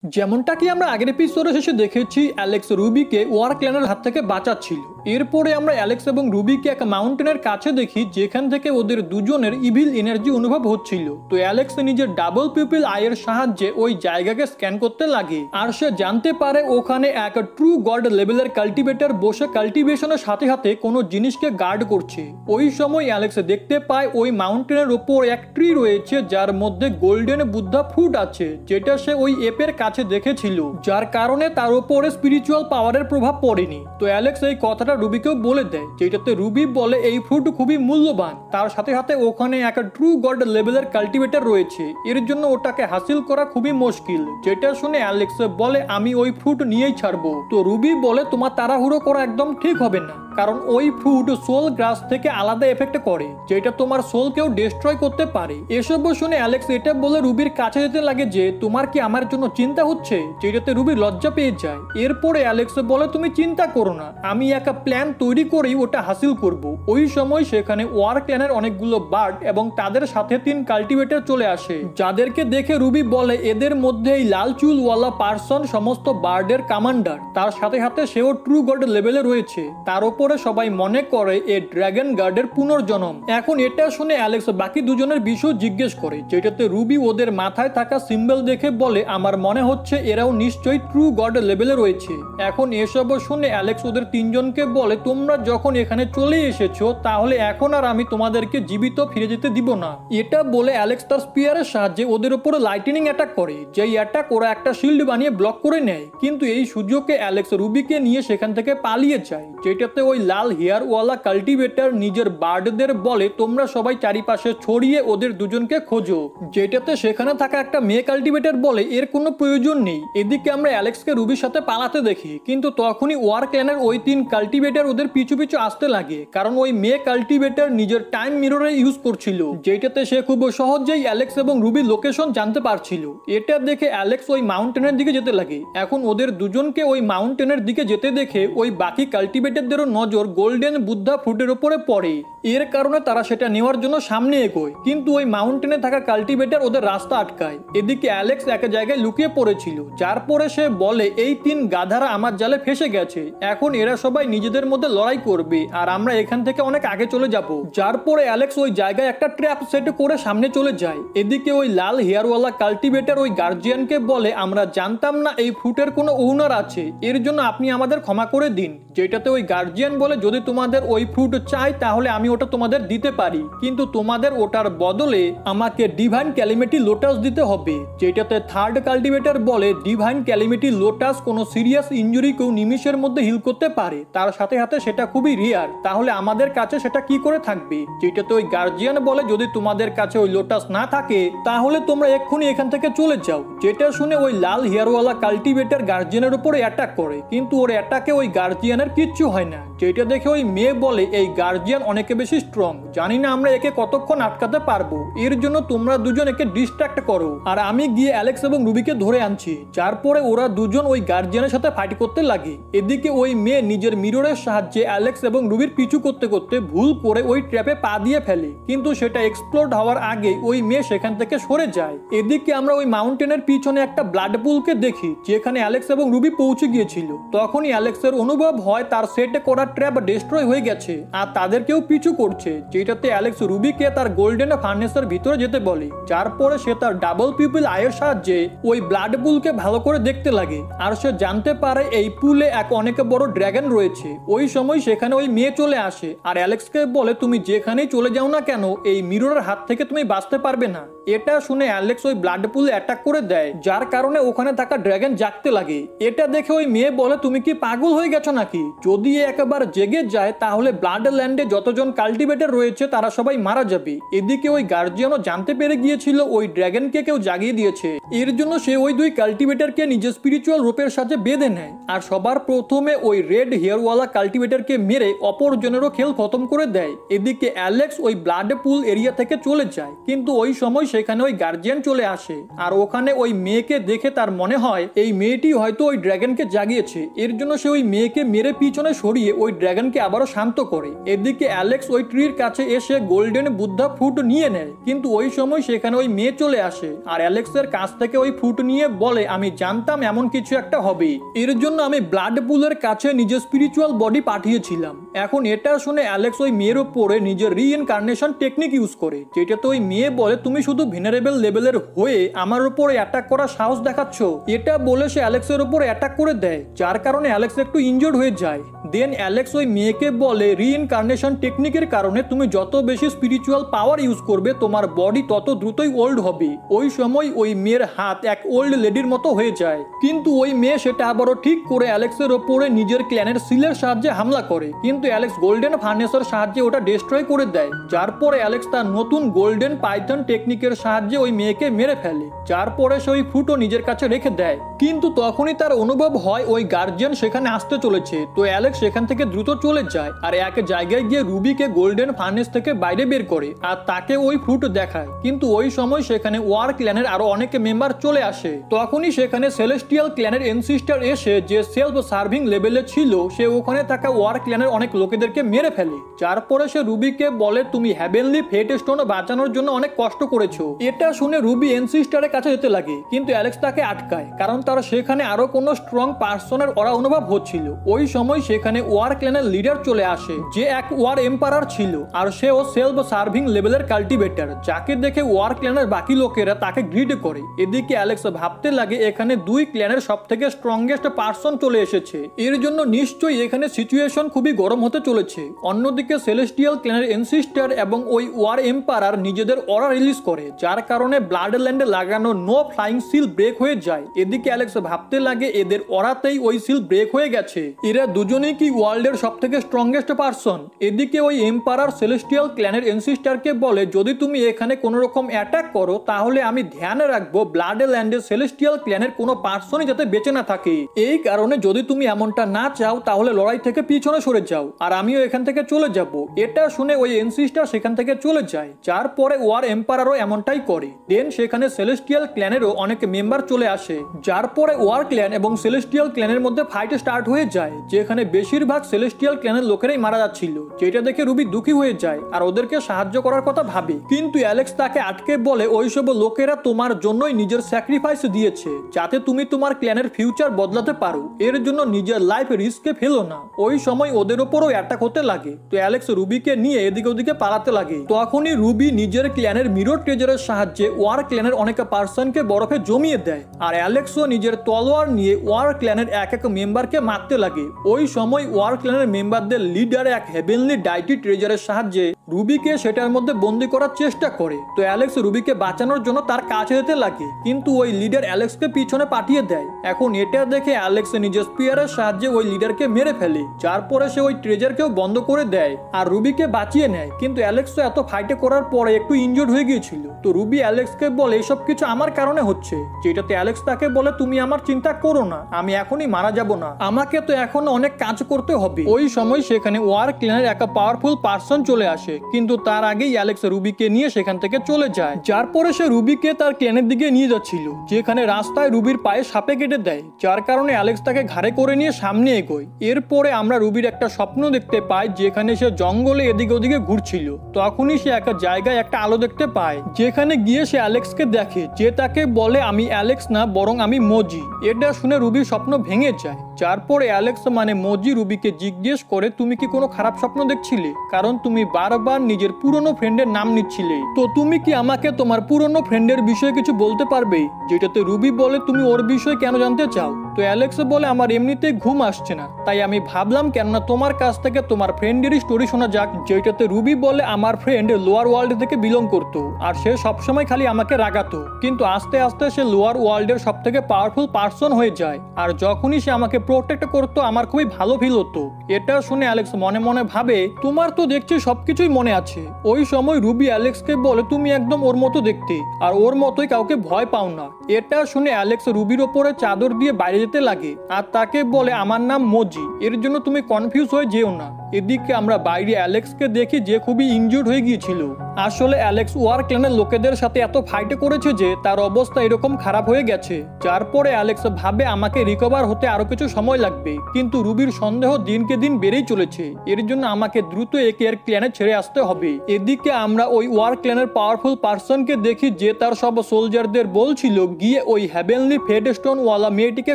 যেমনটা কি আমরা আগের এপিসোডে শেষে দেখেছি, অ্যালেক্স রুবিকে ওয়ার ক্ল্যানের হাত থেকে বাঁচাচ্ছিল। এরপরে আমরা অ্যালেক্স এবং রুবিকে এক মাউন্টেনের কাছে দেখি, যেখান থেকে ওদের দুজনের ইভিল এনার্জি অনুভব হচ্ছিল। তো অ্যালেক্স নিজের ডাবল পিপল আইয়ের সাহায্যে ওই জায়গাকে স্ক্যান করতে লাগে, আর সে জানতে পারে ওখানে এক ট্রু গড লেভেলের কাল্টিভেটর বসে কাল্টিভেশনের সাথে সাথে কোনো জিনিসকে গার্ড করছে। ওই সময় অ্যালেক্স দেখতে পায় ওই মাউন্টেনের ওপর এক ট্রি রয়েছে, যার মধ্যে গোল্ডেন বুদ্ধা ফ্রুট আছে, যেটা সে ওই এপের কাছে দেখেছিল, যার কারণে তার উপরে স্পিরিচুয়াল পাওয়ারের প্রভাব পড়েনি। তো অ্যালেক্স এই কথাটা রুবিকেও বলে দেয়, যেটাতে রুবি বলে এই ফ্রুট খুবই মূল্যবান, তার সাথে সাথে ওখানে একটা ট্রু গড লেভেলের কাল্টিভেটর রয়েছে, এর জন্য ওটাকে হাসিল করা খুবই মুশকিল। যেটা শুনে অ্যালেক্স বলে আমি ওই ফ্রুট নিয়েই ছাড়বো। তো রুবি বলে তোমার তাড়াহুড়ো করা একদম ঠিক হবে না, কারণ ওই ফ্রুট সোল গ্রাস থেকে আলাদা এফেক্ট করে, যেটা তোমার সোলকেও ডিস্ট্রয় করতে পারে। এসব শুনে অ্যালেক্স এটা বলে রুবির কাছে যেতে লাগে যে তোমার কি আমার জন্য চিন্তা হচ্ছে, যেটাতে রুবি লজ্জা পেয়ে যায়। এরপরে অ্যালেক্স বলে তুমি চিন্তা করো না, আমি একটা প্ল্যান তৈরি করেই ওটা হাসিল করব। ওই সময় সেখানে ওয়ার ক্ল্যানের অনেকগুলো বার্ড এবং তাদের সাথে 3 কাল্টিভেটর চলে আসে, যাদেরকে দেখে রুবি বলে এদের মধ্যে এই লাল চুলওয়ালা পার্সন সমস্ত বার্ডের কমান্ডার, তার সাথে সাথে সেও ট্রু গড লেভেলে রয়েছে। তার উপর সবাই মনে করে এ ড্রাগন গার্ডের পুনর্জন্ম। এখন এটা শুনে অ্যালেক্স বাকি দুজনের বিষয় জিজ্ঞেস করে, যেটাতে রুবি ওদের মাথায় থাকা সিম্বল দেখে বলে আমার মনে হচ্ছে এরাও নিশ্চয়ই ট্রু গড লেভেলে রয়েছে। এখন এসব শুনে অ্যালেক্স ওদের 3 জনকে বলে তোমরা যখন এখানে চলে এসেছো, তাহলে এখন আর আমি তোমাদেরকে জীবিত ফিরে যেতে দিব না। এটা বলে অ্যালেক্স তার স্পিয়ারের সাহায্যে ওদের উপরে লাইটনিং অ্যাটাক করে, যেই অ্যাটাক ওরা একটা শিল্ড বানিয়ে ব্লক করে নেয়। কিন্তু এই সুযোগে অ্যালেক্স রুবিকে নিয়ে সেখান থেকে পালিয়ে যায়, যেটাতে ওই লাল হেয়ারওয়ালা কাল্টিভেটর নিজের বার্ডদের বলে তোমরা সবাই চারিপাশে ছড়িয়ে ওদের দুজনকে খোঁজো, যেটাতে সেখানে থাকা একটা মেয়ে কাল্টিভেটর বলে এর কোনো প্রয়োজন নেই। এদিকে আমরা অ্যালেক্সকে রুবির সাথে পালাতে দেখি, কিন্তু তখনই ওয়ার ক্ল্যানের ওই 3 কাল্টিভেটর ওদের পিছু পিছু আসতে লাগে, কারণ ওই মেয়ে কাল্টিভেটর নিজের টাইম মিররে ইউজ করছিল, যেটাতে সে খুব সহজেই অ্যালেক্স এবং রুবির লোকেশন জানতে পারছিল। এটা দেখে অ্যালেক্স ওই মাউন্টেনের দিকে যেতে লাগে। এখন ওদের দুজনকে ওই মাউন্টেনের দিকে যেতে দেখে ওই বাকি কাল্টিভেটরদেরও নজর গোল্ডেন বুদ্ধা ফ্রুটের উপরে পড়ে। এর কারণে তারা সেটা নেওয়ার জন্য সামনে এগোয়, কিন্তু ওই মাউন্টেনে থাকা কাল্টিভেটর ওদের রাস্তা আটকায়। এদিকে অ্যালেক্স এক জায়গায় লুকিয়ে পড়েছিল, যার পরে সে বলে এই 3 গাধারা আমার জালে ফেসে গেছে, এখন এরা সবাই নিজেদের মধ্যে লড়াই করবে আর আমরা এখান থেকে অনেক আগে চলে যাব। যার পরে অ্যালেক্স ওই জায়গায় একটা ট্র্যাপ সেট করে সামনে চলে যায়। এদিকে ওই লাল হেয়ারওয়ালা কাল্টিভেটর ওই গার্জিয়ানকে বলে আমরা জানতাম না এই ফ্রুটের কোনো ওনার আছে, এর জন্য আপনি আমাদের ক্ষমা করে দিন। যেটাতে ওই গার্জিয়ান বলে যদি তোমাদের ওই ফ্রুট চাই তাহলে আমি ওটা তোমাদের দিতে পারি, কিন্তু তোমাদের ওটার বদলে আমাকে ডিভাইন ক্যালিমিটি লোটাস দিতে হবে। যেটাতে থার্ড কাল্টিভেটর বলে ডিভাইন ক্যালিমিটি লোটাস কোনো সিরিয়াস ইনজুরিকেও নিমিষের মধ্যে হিল করতে পারে, তার সাথে সাথে সেটা খুবই রেয়ার, তাহলে আমাদের কাছে সেটা কি করে থাকবে। যেটাতে ওই গার্জিয়ান বলে যদি তোমাদের কাছে ওই লোটাস না থাকে তাহলে তোমরা এক্ষুনি এখান থেকে চলে যাও। যেটা শুনে ওই লাল হেয়ারওয়ালা কাল্টিভেটর গার্জিয়ানের উপরে অ্যাটাক করে, কিন্তু ওর অ্যাটাকে ওই গার্জিয়ানের কিচ্ছু হয় না। যেটা দেখে ওই মেয়ে বলে এই গার্জিয়ান অনেক বেশি স্ট্রং, জানি না আমরা একে কতক্ষণ আটকাতে পারবো, এর জন্য তোমরা দুজন একে ডিস্ট্রাক্ট করো আর আমি গিয়ে অ্যালেক্স এবং রুবিকে ধরে আনছি। যার পরে ওরা দুজন ওই গার্জিয়ানের সাথে ফাইট করতে লাগে। এদিকে ওই মেয়ে নিজের মিররের সাহায্যে অ্যালেক্স এবং রুবির পিছু করতে করতে ভুল করে ওই ট্র্যাপে পা দিয়ে ফেলে, কিন্তু সেটা এক্সপ্লোড হওয়ার আগে ওই মেয়ে সেখান থেকে সরে যায়। এদিকে আমরা ওই মাউন্টেনের পিছনে একটা ব্লাড পুলকে দেখি, যেখানে অ্যালেক্স এবং রুবি পৌঁছে গিয়েছিল। তখনই অ্যালেক্সের অনুভব হয় তার সেটে করা ট্র্যাপ ডিস্ট্রয় হয়ে গেছে আর তাদেরকেও পিছু করছে, যেটাতে অ্যালেক্স রুবিকে তার গোল্ডেন ফার্নেসের ভিতরে যেতে বলে। যার পরে সে তার ডাবল পিপল আইয়ের সাহায্যে ওই ব্লাড পুলকে ভালো করে দেখতে লাগে, আর সে জানতে পারে এই পুলে এক অনেক বড় ড্রাগন রয়েছে। ওই সময় সেখানে ওই মেয়ে চলে আসে আর অ্যালেক্সকে বলে তুমি যেখানেই চলে যাও না কেন এই মিররের হাত থেকে তুমি বাঁচতে পারবে না। এটা শুনে অ্যালেক্স ওই ব্লাড পুলে অ্যাটাক করে দেয়, যার কারণে ওখানে থাকা ড্রাগন জাগতে লাগে। এটা দেখে ওই মেয়ে বলে তুমি কি পাগল হয়ে গেছো নাকি, যদি একবার জেগে যায় তাহলে ব্লাড ল্যান্ডে যতজন কাল্টিভেটর রয়েছে তারা সবাই মারা যাবে। এদিকে ওই গার্জিয়ানও জানতে পেরে গিয়েছিল ওই ড্রাগনকে কেউ জাগিয়ে দিয়েছে, এর জন্য সে ওই 2 কাল্টিভেটরকে নিজের স্পিরিচুয়াল রূপের সাথে বেঁধে নেয় আর সবার প্রথমে ওই রেড হেয়ারওয়ালা কাল্টিভেটরকে মেরে অপরজনেরও খেল খতম করে দেয়। এদিকে অ্যালেক্স ওই ব্লাড পুল এরিয়া থেকে চলে যায়, কিন্তু ওই সময় সেখানে ওই গার্জিয়ান চলে আসে আর ওখানে ওই মেয়েকে দেখে তার মনে হয় এই মেয়েটি হয়তো ওই ড্রাগনকে জাগিয়েছে। এর জন্য সে ওই মেয়েকে মেরে পিছনে সরিয়ে ওই ড্রাগনকে আবারও শান্ত করে। এদিকে অ্যালেক্স ওই ট্রির কাছে এসে গোল্ডেন বুদ্ধা ফ্রুট নিয়ে নেয়, কিন্তু ওই সময় সেখানে ওই মেয়ে চলে আসে আর অ্যালেক্সের কাছ থেকে ওই ফ্রুট নিয়ে বলে, আমি জানতাম এমন কিছু একটা হবে, এর জন্য আমি ব্লাড পুলের কাছে নিজের স্পিরিচুয়াল বডি পাঠিয়েছিলাম। এখন এটা শুনে অ্যালেক্স ওই মেয়ের উপরে নিজের রিইনকার্নেশন টেকনিক ইউজ করে, যেটাতে ওই মেয়ে বলে, তুমি শুধু ভিনারেবল লেভেলের হয়ে আমার উপরে অ্যাটাক করার সাহস দেখাচ্ছ। এটা বলে সে অ্যালেক্সের উপরে অ্যাটাক করে দেয়, যার কারণে অ্যালেক্স একটু ইনজোর্ড হয়ে যায়। দেন অ্যালেক্স ওই মেয়েকে বলে, রিইনকার্নেশন টেকনিকের কারণে তুমি যত বেশি স্পিরিচুয়াল পাওয়ার ইউজ করবে তোমার বডি তত দ্রুতই ওল্ড হবে। ওই সময় ওই মেয়ের হাত এক ওল্ড লেডির মতো হয়ে যায়, কিন্তু ওই মেয়ে সেটা আবারও ঠিক করে অ্যালেক্সের ওপরে নিজের ক্ল্যানের সিলের সাহায্যে হামলা করে, কিন্তু অ্যালেক্স গোল্ডেন ফার্নেসের সাহায্যে ওটা ডিস্ট্রয় করে দেয়। যার পরে অ্যালেক্স তার নতুন গোল্ডেন পাইথন টেকনিকের সাহায্যে ওই মেয়েকে মেরে ফেলে, যার পরে সে ওই ফ্রুটও নিজের কাছে রেখে দেয়। কিন্তু তখনই তার অনুভব হয় ওই গার্জিয়ান সেখানে আসতে চলেছে, তো অ্যালেক্স সেখান থেকে দ্রুত চলে যায় আর এক জায়গায় গিয়ে রুবিকে গোল্ডেন ফার্নেস থেকে বাইরে বের করে আর তাকে ওই ফ্রুট দেখায়। কিন্তু ওই সময় সেখানে ওয়ার ক্ল্যানের আরো অনেক মেম্বার চলে আসে। তখনই সেখানে সেলেস্টিয়াল ক্ল্যানের এনসিস্টার এসে যে সেলফ সার্ভিং লেভেলে ছিল সে ওখানে থাকা ওয়ার ক্ল্যানের অনেক লোকেদেরকে মেরে ফেলে। যার পরে সে রুবিকে বলে, তুমি হেভেনলি ফেট স্টোন বাঁচানোর জন্য অনেক কষ্ট করেছো। এটা শুনে রুবি এনসিস্টারের কাছে যেতে লাগে, কিন্তু অ্যালেক্স তাকে আটকায়, কারণ তার সেখানে আরো কোনো স্ট্রং পার্সনের অরা অনুভব হচ্ছিল। ওই সময় সেখানে ওয়ার ক্ল্যানের লিডার চলে আসে, যে এক ওয়ার এম্পারার ছিল আর সেও সেলফ সার্ভিং লেভেলের কাল্টিভেটর, যাকে দেখে ওয়ার ক্ল্যানের বাকি লোকেরা তাকে গ্রিড করে। এদিকে অ্যালেক্স ভাবতে লাগে এখানে দুই ক্ল্যানের সব থেকে স্ট্রংগেস্ট পার্সন চলে এসেছে, এর জন্য নিশ্চয়ই এখানে সিচুয়েশন খুবই গরম হতে চলেছে। অন্যদিকে সেলেস্টিয়াল ক্ল্যানের এনসিস্টার এবং ওই ওয়ার এম্পারার নিজেদের অরা রিলিজ করে, যার কারণে ব্লাড ল্যান্ডে লাগানো নো ফ্লাইং সিল ব্রেক হয়ে যায়। এদিকে অ্যালেক্স ভাবতে লাগে এদের অরাতেই ওই সিল ব্রেক হয়ে গেছে, এরা দুজনেই কি ওয়ার্ল্ডের সব থেকে স্ট্রংগেস্ট পার্সন। এদিকে ওই এম্পারার সেলেস্টিয়াল ক্ল্যানের এনসিস্টারকে বলে, যদি তুমি এখানে কোনো রকম অ্যাটাক করো তাহলে আমি ধ্যানে রাখবো ব্লাড ল্যান্ডে সেলেস্টিয়াল ক্ল্যানের কোনো পার্সনই যাতে বেঁচে না থাকে। এই কারণে যদি তুমি এমনটা না চাও তাহলে লড়াই থেকে পিছনে সরে যাও আর আমিও এখান থেকে চলে যাব। এটা শুনে ওই এনসিস্টার সেখান থেকে চলে যায়, যার পরে ওয়ার এম্পারারও এমনটাই করে। দেন সেখানে সেলেস্টিয়াল ক্ল্যানেরও অনেক মেম্বার চলে আসে, যার পরে ওয়ার ক্ল্যান এবং সেলেস্টিয়াল ক্ল্যানের মধ্যে ফাইট স্টার্ট হয়ে যায়, যেখানে বেশিরভাগ সেলেস্টিয়াল ক্ল্যানের লোকেরাই মারা যাচ্ছিল। যেটা দেখে রুবি দুঃখী হয়ে যায় আর ওদেরকে সাহায্য করার কথা ভাবে, কিন্তু অ্যালেক্স তাকে আটকে বলে, ওইসব লোকেরা তোমার জন্যই নিজের স্যাক্রিফাইস দিয়েছে যাতে তুমি তোমার ক্ল্যানের ফিউচার বদলাতে পারো, এর জন্য নিজের লাইফ রিস্কে ফেলো না। ওই সময় ওদের উপরও অ্যাটাক হতে লাগে, তো অ্যালেক্স রুবিকে নিয়ে এদিকে ওদিকে পালাতে লাগে। তখনই রুবি নিজের ক্ল্যানের মিরর ট্রেজারের সাহায্যে ওয়ার ক্ল্যানের অনেক পার্সনকে বরফে জমিয়ে দেয় আর অ্যালেক্সও নিজের তলোয়ার নিয়ে ওয়ার ক্ল্যানের এক এক মেম্বারকে মারতে লাগে। ওই সময় ওয়ার ক্ল্যানের মেম্বারদের লিডার এক হেভেনলি ডাইটি ট্রেজারের সাহায্যে রুবিকে সেটার মধ্যে বন্দি করার চেষ্টা করে, তো অ্যালেক্স রুবিকে বাঁচানোর জন্য তার কাছে যেতে লাগে, কিন্তু ওই লিডার অ্যালেক্সকে পিছনে পাঠিয়ে দেয়। এখন এটা দেখে অ্যালেক্স নিজের স্পিয়ারের সাহায্যে ওই লিডারকে মেরে ফেলে, যার পরে সে ওই ট্রেজারকেও বন্ধ করে দেয় আর রুবিকে বাঁচিয়ে নেয়। কিন্তু অ্যালেক্স তো এত ফাইটে করার পরে একটু ইনজোর্ড হয়ে গিয়েছিল, তো রুবি অ্যালেক্সকে বলে এসব কিছু আমার কারণে হচ্ছে, যেটাতে অ্যালেক্স তাকে বলে, তুমি আমার চিন্তা করো না, আমি এখনই মারা যাব না, আমাকে তো এখন অনেক কাজ করতে হবে। ওই সময় সেখানে ওয়ার ক্ল্যানের এক পাওয়ারফুল পার্সন চলে আসে, কিন্তু তার আগেই অ্যালেক্স রুবিকে নিয়ে সেখান থেকে চলে যায়, যার পরে সে রুবিকে তার ক্ল্যানের দিকে নিয়ে যাচ্ছিল, যেখানে রাস্তায় রুবির পায়ে সাপে কেটে দেয়, যার কারণে অ্যালেক্স তাকে ঘাড়ে করে নিয়ে সামনে এগোয়। এরপরে আমরা রুবির একটা স্বপ্ন দেখতে পাই, যেখানে সে জঙ্গলে এদিকে ওদিকে ঘুরছিল। তখনই সে একটা জায়গায় একটা আলো দেখতে পায়, যেখানে গিয়ে সে অ্যালেক্সকে দেখে, যে তাকে বলে, আমি অ্যালেক্স না বরং আমি মজি। এটা শুনে রুবির স্বপ্ন ভেঙে যায়, যার পরে অ্যালেক্স মানে মজি রুবিকে জিজ্ঞেস করে, তুমি কি কোনো খারাপ স্বপ্ন দেখছিলে, কারণ তুমি বারবার নিজের পুরনো ফ্রেন্ডের নাম নিচ্ছিলে, তো তুমি কি আমাকে তোমার পুরনো ফ্রেন্ডের বিষয়ে কিছু বলতে পারবে? যেটাতে রুবি বলে, তুমি ওর বিষয়ে কেন জানতে চাও? তো অ্যালেক্স বলে, আমার এমনিতেই ঘুম আসছে না, তাই আমি ভাবলাম কেননা তোমার কাছ থেকে তোমার ফ্রেন্ডেরই স্টোরি শোনা যাক। যেটাতে রুবি বলে, আমার ফ্রেন্ড লোয়ার ওয়ার্ল্ড থেকে বিলং করতো আর সে সবসময় খালি আমাকে রাগাতো, কিন্তু আস্তে আস্তে সে লোয়ার ওয়ার্ল্ডের সব থেকে পাওয়ারফুল পার্সন হয়ে যায়, আর যখনই সে আমাকে প্রোটেক্ট করতো আমার খুবই ভালো ফিল হতো। এটা শুনে অ্যালেক্স মনে মনে ভাবে, তোমার তো দেখছি সবকিছুই মনে আছে। ওই সময় রুবি অ্যালেক্সকে বলে, তুমি একদম ওর মতো দেখতে আর ওর মতোই কাউকে ভয় পাও না। এটা শুনে অ্যালেক্স রুবির ওপরে চাদর দিয়ে বাইরে যেতে লাগে আর তাকে বলে, আমার নাম মজি, এর জন্য তুমি কনফিউজ হয়ে যেও না। এদিকে আমরা বাইরে অ্যালেক্সকে দেখি যে খুবই ইনজুর্ড হয়ে গিয়েছিল আসলে অ্যালেক্স ওয়ার ক্ল্যানের লোকেদের সাথে এত ফাইটে করেছে যে তার অবস্থা এরকম খারাপ হয়ে গেছে, যার পরে অ্যালেক্স ভাবে আমাকে রিকভার হতে আরো কিছু সময় লাগবে, কিন্তু রুবির সন্দেহ দিনকে দিন বেড়েই চলেছে। এর জন্য আমাকে দ্রুত একে এর ক্ল্যানে ছেড়ে আসতে হবে। এদিকে আমরা ওই ওয়ার ক্ল্যানের পাওয়ারফুল পার্সনকে দেখি যে তার সব সোলজারদের বলছিল গিয়ে ওই হ্যাভেনলি ফেডস্টোন ওয়ালা মেয়েটিকে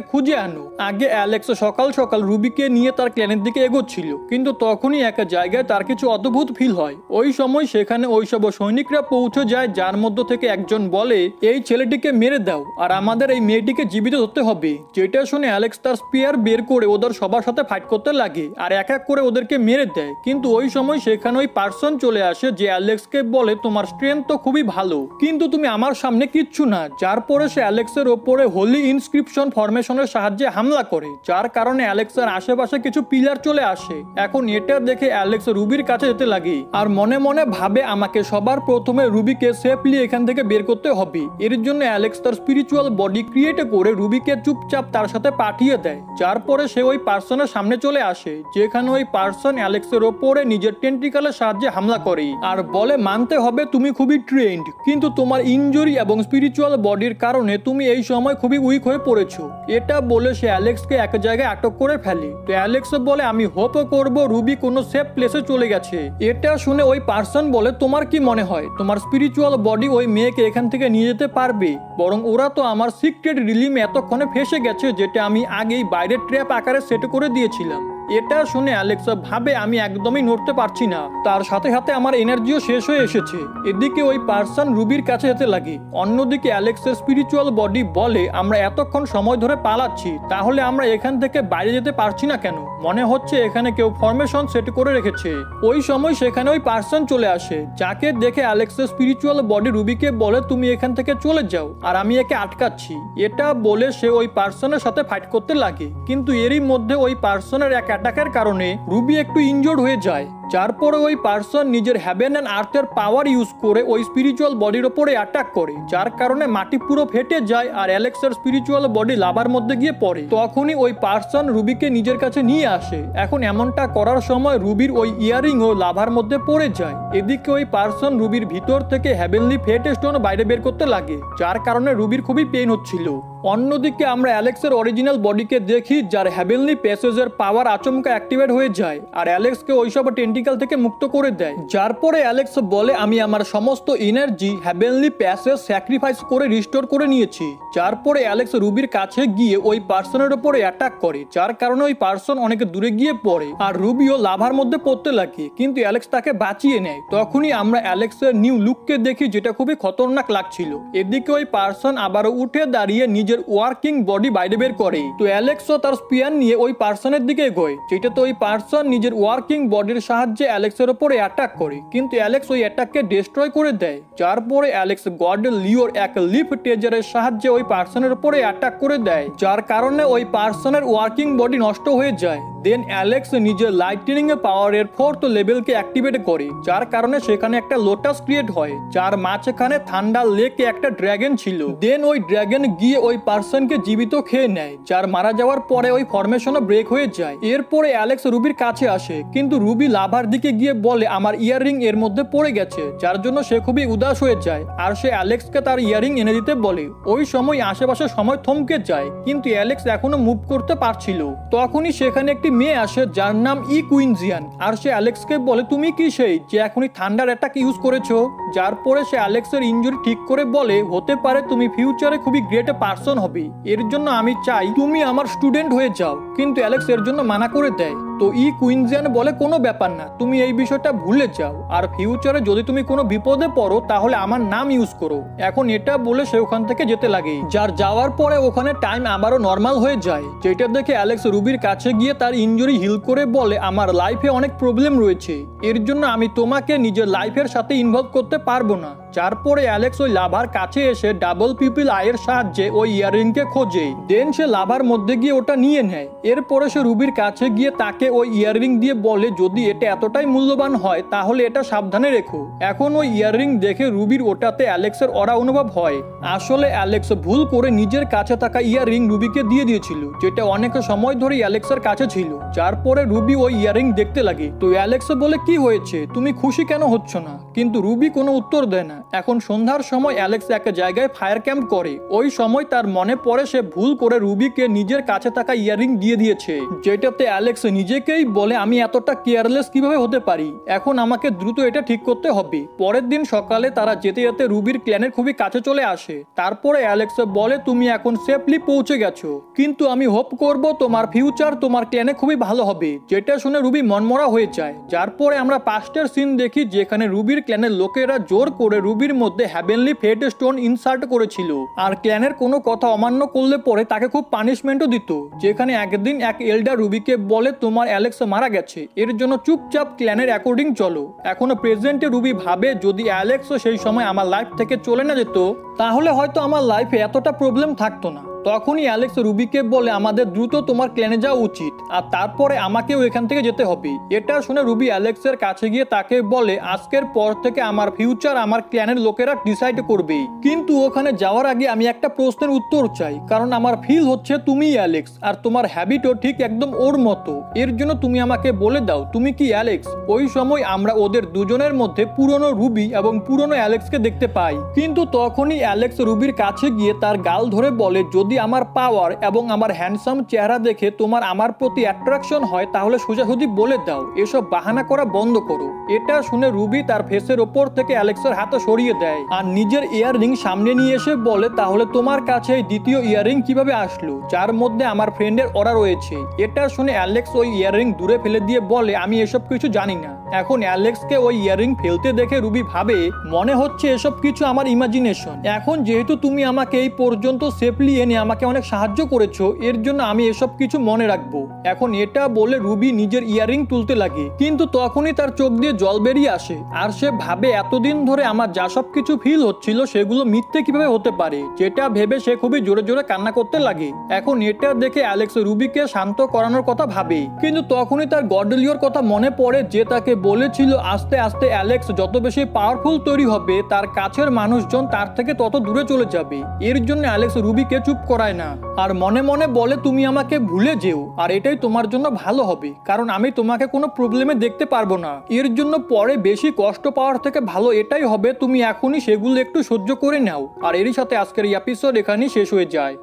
খুঁজে আনো। আগে অ্যালেক্স সকাল সকাল রুবিকে নিয়ে তার ক্ল্যানের দিকে এগোচ্ছিল, কিন্তু তখনই এক জায়গায় তার কিছু অদ্ভুত ফিল হয়। ওই সময় সেখানে ওইসব সৈনিকরা পৌঁছে যায়, যার মধ্য থেকে একজন বলে এই ছেলেটিকে মেরে দাও আর আমাদের এই মেয়েটিকে জীবিত ধরতে হবে। যেটা শুনে অ্যালেক্স তার স্পিয়ার বের করে ওদের সবার সাথে ফাইট করতে লাগে আর এক এক করে ওদেরকে মেরে দেয়। কিন্তু ওই সময় সেখানে ওই পার্সন চলে আসে যে অ্যালেক্সকে বলে তোমার স্ট্রেংথ তো খুবই ভালো, কিন্তু তুমি আমার সামনে কিচ্ছু না। যার পরে সে অ্যালেক্সের ওপরে হোলি ইনস্ক্রিপশন ফরমেশনের সাহায্যে হামলা করে, যার কারণে অ্যালেক্সের আশেপাশে কিছু পিলার চলে আসে। এখন এটা দেখে অ্যালেক্স রুবির কাছে যেতে লাগে আর মনে মনে ভাবে আমাকে সবার প্রথমে রুবিকে সেফলি এখান থেকে বের করতে হবে। এর জন্য অ্যালেক্স তার স্পিরিচুয়াল বডি ক্রিয়েট করে রুবিকে চুপচাপ তার সাথে পাঠিয়ে দেয়। যার পরে সে ওই পার্সনের সামনে চলে আসে, যেখানে ওই পার্সন অ্যালেক্সের ওপরে নিজের টেন্টিকালের সাহায্যে হামলা করে আর বলে মানতে হবে তুমি খুবই ট্রেন্ড, কিন্তু তোমার ইনজুরি এবং স্পিরিচুয়াল বডির কারণে তুমি এই সময় খুবই উইক হয়ে পড়েছো। এটা বলে সে অ্যালেক্সকে এক জায়গায় আটক করে ফেলে। তো অ্যালেক্স বলে আমি হোপ করব রুবি কোনো সেফ প্লেসে চলে গেছে। এটা শুনে ওই পার্সন বলে তোমার কি মনে হয় তোমার স্পিরিচুয়াল বডি ওই মেয়েকে এখান থেকে নিয়ে যেতে পারবে? বরং ওরা তো আমার সিক্রেট রিলিমে এতক্ষণে ফেসে গেছে, যেটা আমি আগেই বাইরের ট্র্যাপ আকারে সেট করে দিয়েছিলাম। এটা শুনে অ্যালেক্স ভাবে আমি একদমই নড়তে পারছি না, তার সাথে সাথে আমার এনার্জিও শেষ হয়ে এসেছে। এদিকে ওই পার্সন রুবির কাছে যেতে লাগে। অন্যদিকে অ্যালেক্সের স্পিরিচুয়াল বডি বলে আমরা এতক্ষণ সময় ধরে পালাচ্ছি, তাহলে আমরা এখান থেকে বাইরে যেতে পারছি না কেন? মনে হচ্ছে এখানে কেউ ফরমেশন সেট করে রেখেছে। ওই সময় সেখানে ওই পার্সন চলে আসে, যাকে দেখে অ্যালেক্সের স্পিরিচুয়াল বডি রুবিকে বলে তুমি এখান থেকে চলে যাও আর আমি একে আটকাচ্ছি। এটা বলে সে ওই পার্সনের সাথে ফাইট করতে লাগে, কিন্তু এরই মধ্যে ওই পার্সনের এক অ্যাটাকের কারণে রুবি একটু ইনজোর্ড হয়ে যায়। যার পরে ওই পার্সন নিজের হেভেন অ্যান্ড আর্থের পাওয়ার ইউজ করে ওই স্পিরিচুয়াল বডির ওপরে অ্যাটাক করে, যার কারণে মাটি পুরো ফেটে যায় আর অ্যালেক্সের স্পিরিচুয়াল বডি লাভার মধ্যে গিয়ে পড়ে। তখনই ওই পার্সন রুবিকে নিজের কাছে নিয়ে আসে। এখন এমনটা করার সময় রুবির ওই ইয়ারিংও লাভার মধ্যে পড়ে যায়। এদিকে ওই পার্সন রুবির ভিতর থেকে হেভেনলি ফেট স্টোন বাইরে বের করতে লাগে, যার কারণে রুবির খুবই পেইন হচ্ছিল। অন্যদিকে আমরা অ্যালেক্সের অরিজিনাল বডিকে দেখি, যার হেভেনলি প্যাসেজের পাওয়ার আচমকা অ্যাক্টিভেট হয়ে যায় আর অ্যালেক্সকে ওইসব টেন্টিকাল থেকে মুক্ত করে দেয়। যার পরে অ্যালেক্স বলে আমি আমার সমস্ত এনার্জি হেভেনলি প্যাসেজ স্যাক্রিফাইস করে রিস্টোর করে নিয়েছি। যার পরে অ্যালেক্স রুবির কাছে গিয়ে ওই পার্সনের উপরে অ্যাটাক করে, যার কারণে ওই পার্সন অনেক দূরে গিয়ে পড়ে আর রুবিও লাভার মধ্যে পড়তে লাগে, কিন্তু অ্যালেক্স তাকে বাঁচিয়ে নেয়। তখনই আমরা অ্যালেক্সের নিউ লুককে দেখি, যেটা খুবই খতরনাক লাগছিল। এদিকে ওই পার্সন আবারও উঠে দাঁড়িয়ে নিজের ওয়ার্কিং বডি বাইরে বের করে। তো অ্যালেক্সও তার স্পিয়ার নিয়ে ওই পার্সনের দিকে এগোয়, যেটাতে ওই পার্সন নিজের ওয়ার্কিং বডির সাহায্যে অ্যালেক্সের উপরে অ্যাটাক করে, কিন্তু অ্যালেক্স ওই অ্যাটাককে ডিস্ট্রয় করে দেয়। যার পরে অ্যালেক্স গড লিওর এক লিফ টেজারের সাহায্যে ওই পার্সনের উপরে অ্যাটাক করে দেয়, যার কারণে ওই পার্সনের ওয়ার্কিং বডি নষ্ট হয়ে যায়। দেন অ্যালেক্স নিজের লাইটনিং পাওয়ারের 4th লেভেলকে অ্যাক্টিভেট করে, যার কারণে সেখানে একটা লোটাস ক্রিয়েট হয়, যার মাঝখানে থান্ডার লেকে একটা ড্রাগন ছিল। দেন ওই ড্রাগন গিয়ে ওই পার্সনকে জীবিত খেয়ে নেয়, যার মারা যাওয়ার পরে ওই ফরমেশনও ব্রেক হয়ে যায়। এরপরে অ্যালেক্স রুবির কাছে আসে, কিন্তু রুবি লাভার দিকে গিয়ে বলে আমার ইয়াররিং এর মধ্যে পড়ে গেছে, যার জন্য সে খুবই উদাস হয়ে যায় আর সে অ্যালেক্সকে তার ইয়াররিং এনে দিতে বলে। ওই সময় আশেপাশে সময় থমকে যায়, কিন্তু অ্যালেক্স এখনো মুভ করতে পারছিল। তখনই সেখানে একটি মেয়ে আসে, যার নাম কুইনজিয়ান, আর সে অ্যালেক্সকে বলে তুমি কি সেই যে এখনই থান্ডার অ্যাটাক ইউজ করেছো? যার পরে সে অ্যালেক্সের ইনজুরি ঠিক করে বলে হতে পারে তুমি ফিউচারে খুবই গ্রেট পার্সন হবে, এর জন্য আমি চাই তুমি আমার স্টুডেন্ট হয়ে যাও। কিন্তু অ্যালেক্স এর জন্য মানা করে দেয়। তো কুইনজিয়ান বলে কোনো ব্যাপার না, তুমি এই বিষয়টা ভুলে যাও আর ফিউচারে যদি তুমি কোনো বিপদে পড়ো তাহলে আমার নাম ইউজ করো। এখন এটা বলে সে ওখান থেকে যেতে লাগে, যার যাওয়ার পরে ওখানে টাইম আবারও নর্মাল হয়ে যায়। যেটা দেখে অ্যালেক্স রুবির কাছে গিয়ে তার ইনজুরি হিল করে বলে আমার লাইফে অনেক প্রবলেম রয়েছে, এর জন্য আমি তোমাকে নিজের লাইফের সাথে ইনভলভ করতে পারবো না। তারপরে অ্যালেক্স ওই লাভার কাছে এসে ডাবল পিপল আইয়ের সাহায্যে ওই ইয়াররিংকে খোঁজে। দেন সে লাভার মধ্যে গিয়ে ওটা নিয়ে নেয়। এরপরে সে রুবির কাছে গিয়ে তাকে ওই ইয়াররিং দিয়ে বলে যদি এটা এতটাই মূল্যবান হয় তাহলে এটা সাবধানে রেখো। এখন ওই ইয়াররিং দেখে রুবির ওটাতে অ্যালেক্সের অরা অনুভব হয়। আসলে অ্যালেক্স ভুল করে নিজের কাছে থাকা ইয়াররিং রুবিকে দিয়ে দিয়েছিল, যেটা অনেক সময় ধরে অ্যালেক্সের কাছে ছিল। তারপরে রুবি ওই ইয়াররিং দেখতে লাগে। তো অ্যালেক্স বলে কি হয়েছে, তুমি খুশি কেন হচ্ছ না? কিন্তু রুবি কোনো উত্তর দেয় না। এখন সন্ধ্যার সময় অ্যালেক্স এক জায়গায় ফায়ার ক্যাম্প করে। ওই সময় তার মনে পড়ে সে ভুল করে রুবিকে নিজের কাছে থাকা ইয়াররিং দিয়ে দিয়েছে, যেটাতে অ্যালেক্স নিজেকেই বলে আমি এতটা কেয়ারলেস কিভাবে হতে পারি, এখন আমাকে দ্রুত এটা ঠিক করতে হবে। পরের দিন সকালে তারা যেতে যেতে রুবির ক্ল্যানের খুবই কাছে চলে আসে। তারপরে অ্যালেক্স বলে তুমি এখন সেফলি পৌঁছে গেছো, কিন্তু আমি হোপ করব তোমার ফিউচার তোমার ক্ল্যানে খুবই ভালো হবে। যেটা শুনে রুবি মনমরা হয়ে যায়। যার পরে আমরা পাস্টের সিন দেখি যেখানে রুবির ক্ল্যানের লোকেরা জোর করে রুবির মধ্যে হ্যাভেনলি ফেট স্টোন ইনসার্ট করেছিল, আর ক্ল্যানের কোনো কথা অমান্য করলে পরে তাকে খুব পানিশমেন্টও দিত। যেখানে একদিন এক এল্ডার রুবিকে বলে তোমার অ্যালেক্স মারা গেছে, এর জন্য চুপচাপ ক্ল্যানের অ্যাকর্ডিং চলো। এখনো প্রেজেন্টে রুবি ভাবে যদি অ্যালেক্স সেই সময় আমার লাইফ থেকে চলে না যেত তাহলে হয়তো আমার লাইফে এতটা প্রবলেম থাকতো না। তখনই অ্যালেক্স রুবিকে বলে আমাদের দ্রুত তোমার ক্ল্যানে যাওয়া উচিত, আর তারপরে আমাকেও এখান থেকে যেতে হবে। এটা শুনে রুবি অ্যালেক্সের কাছে গিয়ে তাকে বলে আজকের পর থেকে আমার ফিউচার আমার ক্ল্যানের লোকেরা ডিসাইড করবে, কিন্তু ওখানে যাওয়ার আগে আমি একটা প্রশ্নের উত্তর চাই, কারণ আমার ফিল হচ্ছে তুমি অ্যালেক্স, আর তোমার হ্যাবিটও ঠিক একদম ওর মতো। এর জন্য তুমি আমাকে বলে দাও তুমি কি অ্যালেক্স? ওই সময় আমরা ওদের দুজনের মধ্যে পুরনো রুবি এবং পুরনো অ্যালেক্সকে দেখতে পাই। কিন্তু তখনই অ্যালেক্স রুবির কাছে গিয়ে তার গাল ধরে বলে যদি আমার পাওয়ার এবং আমার হ্যান্ডসাম চেহারা দেখে তোমার আমার প্রতি অ্যাট্রাকশন হয় তাহলে সোজাসুজি বলে দাও, এসব বাহানা করা বন্ধ করো। এটা শুনে রুবি তার ফেসের ওপর থেকে অ্যালেক্সের হাতে সরিয়ে দেয় আর নিজের ইয়াররিং সামনে নিয়ে এসে বলে তাহলে তোমার কাছে এই দ্বিতীয় ইয়াররিং কিভাবে আসলো, যার মধ্যে আমার ফ্রেন্ডের অরা রয়েছে? এটা শুনে অ্যালেক্স ওই ইয়াররিং দূরে ফেলে দিয়ে বলে আমি এসব কিছু জানি না। এখন অ্যালেক্সকে ওই ইয়াররিং ফেলতে দেখে রুবি ভাবে মনে হচ্ছে এসব কিছু আমার ইমাজিনেশন। এখন যেহেতু তুমি আমাকে এই পর্যন্ত সেফলি এনে আমাকে অনেক সাহায্য করেছো, এর জন্য আমি এসব কিছু মনে রাখবো। এখন এটা বলে রুবি নিজের ইয়াররিং তুলতে লাগে, কিন্তু তখনই তার চোখ দিয়ে জল বেরিয়ে আসে আর সে ভাবে এতদিন ধরে আমার যা সব কিছু ফিল হচ্ছিল সেগুলো মিথ্যে কিভাবে হতে পারে, যেটা ভেবে সে খুবই জোরে জোরে কান্না করতে লাগে। এখন এটা দেখে অ্যালেক্স রুবিকে শান্ত করানোর কথা ভাবে, কিন্তু তখনই তার গডলিওর কথা মনে পড়ে যে তাকে বলেছিল আস্তে আস্তে অ্যালেক্স যত বেশি পাওয়ারফুল তৈরি হবে তার কাছের মানুষজন তার থেকে তত দূরে চলে যাবে। এর জন্য অ্যালেক্স রুবিকে চুপ করায় না আর মনে মনে বলে তুমি আমাকে ভুলে যেও, আর এটাই তোমার জন্য ভালো হবে, কারণ আমি তোমাকে কোনো প্রবলেমে দেখতে পারবো না। এর জন্য পরে বেশি কষ্ট পাওয়ার থেকে ভালো এটাই হবে তুমি এখনই সেগুলো একটু সহ্য করে নাও। আর এরই সাথে আজকের এই এপিসোড এখানেই শেষ হয়ে যায়।